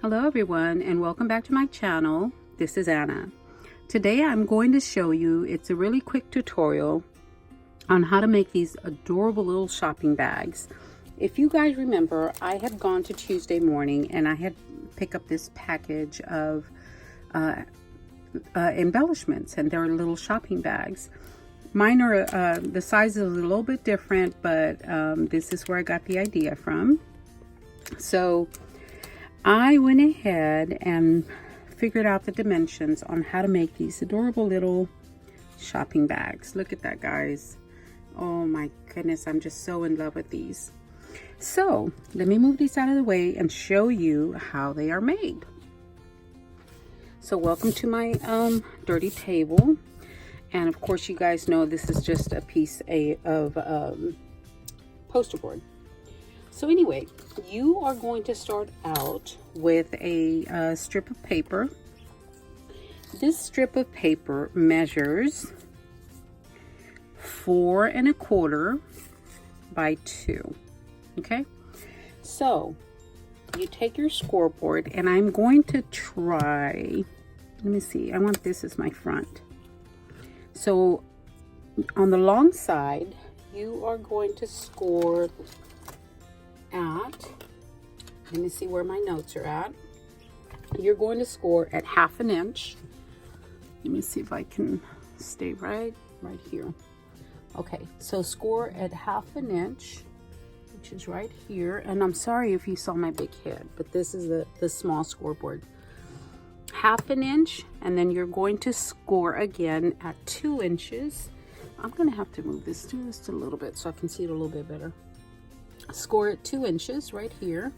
Hello everyone, and welcome back to my channel. This is Anna. Today I'm going to show you, it's a really quick tutorial on how to make these adorable little shopping bags. If you guys remember, I had gone to Tuesday morning and I had picked up this package of embellishments, and they're little shopping bags. Mine are, the size is a little bit different, but this is where I got the idea from. So I went ahead and figured out the dimensions on how to make these adorable little shopping bags. Look at that, guys. Oh my goodness, I'm just so in love with these. So let me move these out of the way and show you how they are made. So welcome to my dirty table. And of course, you guys know this is just a piece of poster board. So anyway, you are going to start out with a strip of paper. This strip of paper measures 4 1/4 by 2. Okay, so you take your scoreboard, and I'm going to try, let me see, I want this as my front. So on the long side, you are going to score at, let me see where my notes are at. You're going to score at 1/2 inch. Let me see if I can stay right here. Okay, so score at 1/2 inch, which is right here. And I'm sorry if you saw my big head, but this is the small scoreboard. 1/2 inch, and then you're going to score again at 2 inches. I'm gonna have to move this just a little bit so I can see it a little bit better. Score at 2 inches right here,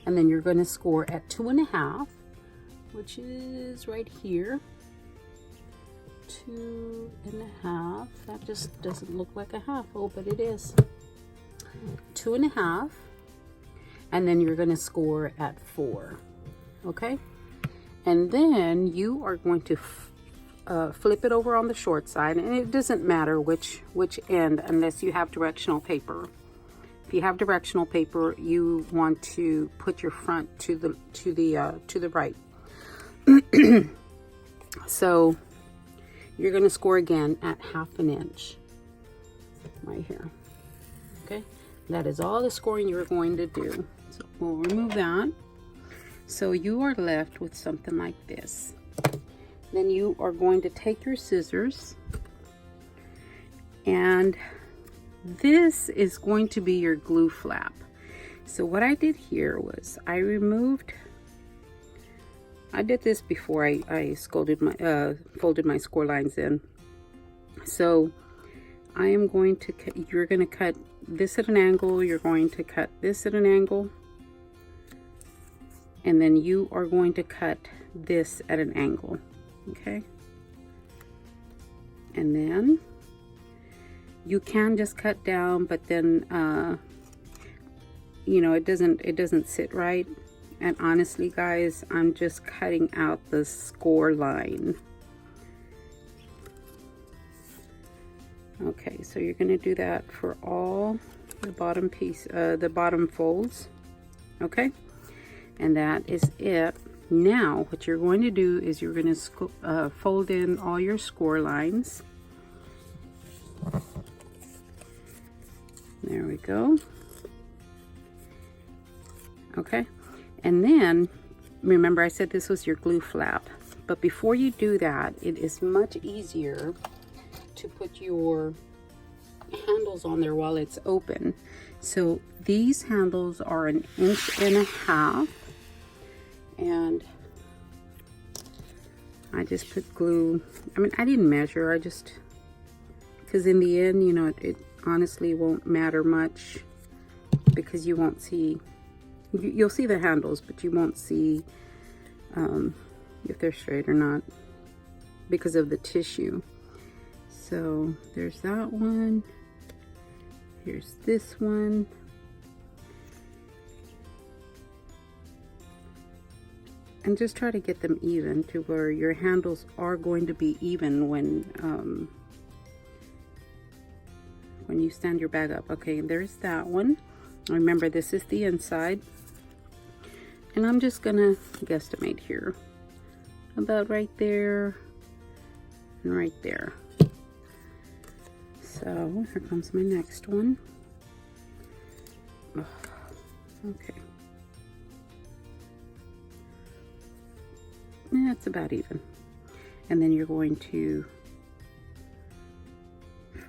and then you're going to score at 2 1/2, which is right here. 2 1/2. That just doesn't look like a half. Oh, but it is. 2 1/2, and then you're going to score at 4. Okay, and then you are going to flip it over on the short side, and it doesn't matter which end unless you have directional paper. If you have directional paper, you want to put your front to the right. So you're going to score again at 1/2 inch right here. Okay, that is all the scoring you're going to do. So we'll remove that. So you are left with something like this. Then you are going to take your scissors, and this is going to be your glue flap. So what I did here was I did this before I folded my score lines in. So I am going to you're going to cut this at an angle, you're going to cut this at an angle, and then you are going to cut this at an angle. Okay, and then you can just cut down, but then you know, it doesn't sit right. And honestly, guys, I'm just cutting out the score line. Okay, so you're going to do that for all the bottom the bottom folds. Okay, and that is it. Now what you're going to do is you're going to fold in all your score lines. There we go. Okay, and then remember I said this was your glue flap, but before you do that, it is much easier to put your handles on there while it's open. So these handles are 1.5 inches, and I just put glue. I mean, I didn't measure, I just, because in the end, you know, it honestly won't matter much, because you won't see, you'll see the handles, but you won't see if they're straight or not because of the tissue. So there's that one, here's this one, and just try to get them even to where your handles are going to be even when you stand your bag up. Okay, there's that one. Remember, this is the inside. And I'm just gonna guesstimate here, about right there and right there. So here comes my next one. Oh, okay. Yeah, it's about even. And then you're going to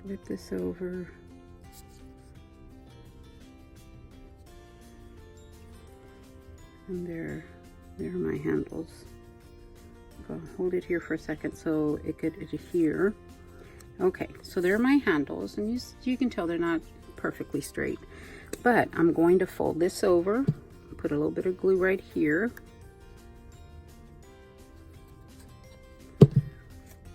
flip this over. And there are my handles. I'll hold it here for a second so it could adhere. Okay, so there are my handles, and you can tell they're not perfectly straight. But I'm going to fold this over, put a little bit of glue right here.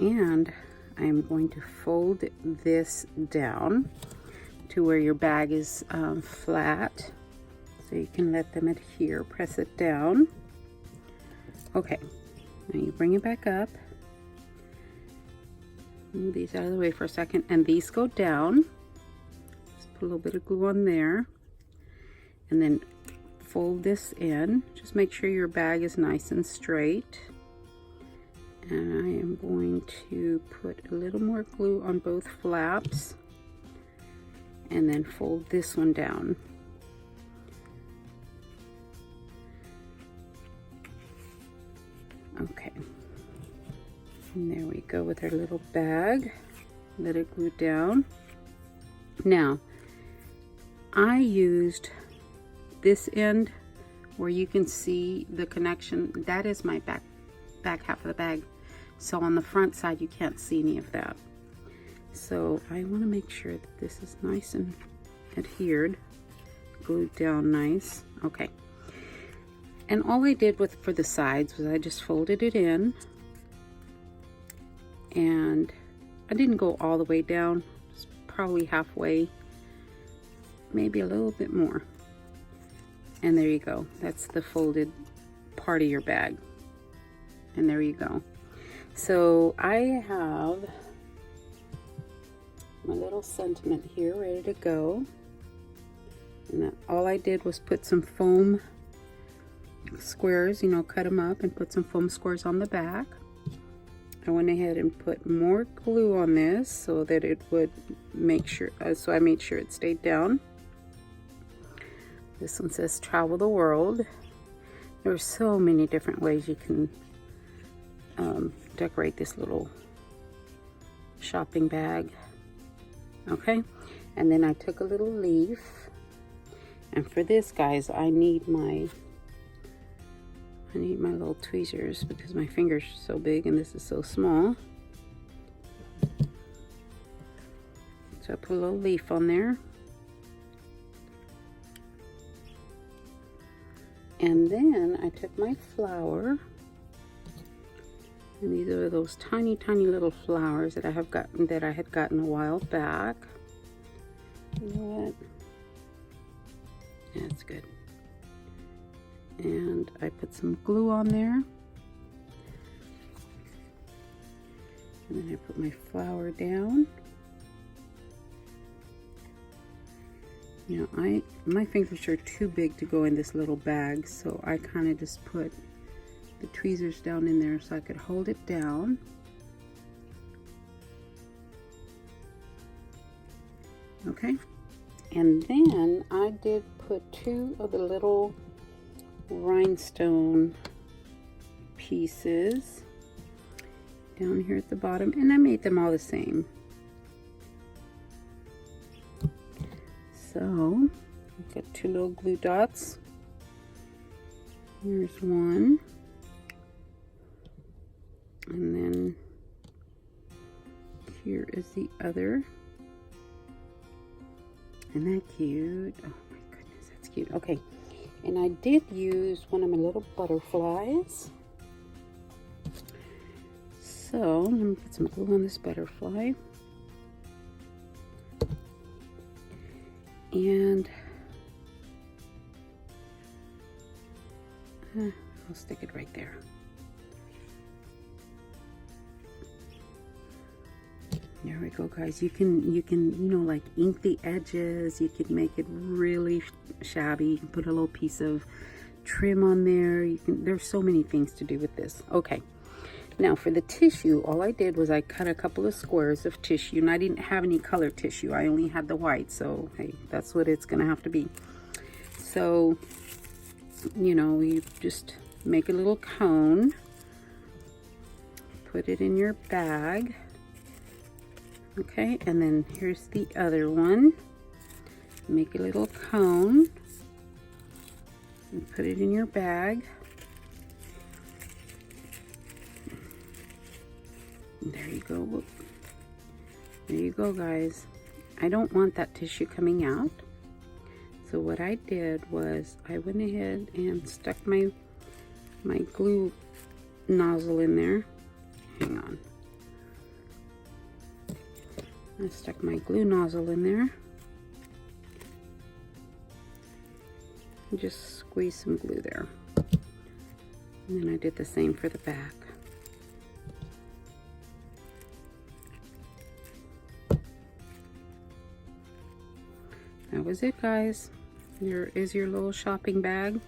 And I'm going to fold this down to where your bag is flat. So you can let them adhere, press it down. Okay, now you bring it back up. Move these out of the way for a second, and these go down. Just put a little bit of glue on there. And then fold this in. Just make sure your bag is nice and straight. And I am going to put a little more glue on both flaps. And then fold this one down. Okay. And there we go with our little bag. Let it glue down. Now, I used this end where you can see the connection. That is my back half of the bag. So on the front side, you can't see any of that. So I want to make sure that this is nice and adhered, glued down nice. Okay. And all I did for the sides was I just folded it in, and I didn't go all the way down, just probably halfway, maybe a little bit more. And there you go. That's the folded part of your bag. And there you go. So I have my little sentiment here ready to go. And all I did was put some foam squares, you know, cut them up and put some foam squares on the back. I went ahead and put more glue on this so that it would make sure, so I made sure it stayed down. This one says travel the world. There are so many different ways you can decorate this little shopping bag. Okay, and then I took a little leaf, and for this, guys, I need my little tweezers because my fingers are so big and this is so small. So I put a little leaf on there. And then I took my flower, and these are those tiny, tiny little flowers that I had gotten a while back. You know what? Yeah, it's good. And I put some glue on there. And then I put my flower down. You know, my fingers are too big to go in this little bag, so I kind of just put the tweezers down in there so I could hold it down. Okay. And then I did put 2 of the little rhinestone pieces down here at the bottom, and I made them all the same. So I've got 2 little glue dots. Here's one, and then here is the other. Isn't that cute? Oh my goodness, that's cute. Okay, and I did use one of my little butterflies. So let me put some glue on this butterfly. And I'll stick it right there. There we go, guys. You can you know, like ink the edges. You can make it really shabby. You can put a little piece of trim on there. There's so many things to do with this. Okay, now for the tissue, all I did was I cut a couple of squares of tissue, and I didn't have any color tissue. I only had the white, so hey, that's what it's gonna have to be. So, you know, you just make a little cone, put it in your bag. Okay, and then here's the other one. Make a little cone and put it in your bag. There you go. Whoop. There you go, guys. I don't want that tissue coming out. So what I did was I went ahead and stuck my glue nozzle in there. Hang on. I stuck my glue nozzle in there. And just squeeze some glue there. And then I did the same for the back. That was it, guys. Here is your little shopping bag.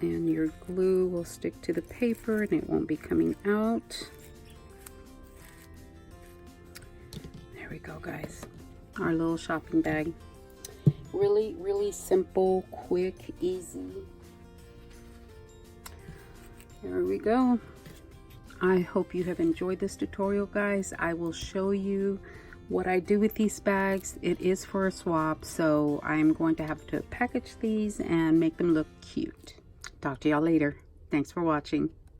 And your glue will stick to the paper and it won't be coming out. There we go, guys. Our little shopping bag. Really, really simple, quick, easy. There we go. I hope you have enjoyed this tutorial, guys. I will show you what I do with these bags. It is for a swap, so I'm going to have to package these and make them look cute. Talk to y'all later. Thanks for watching.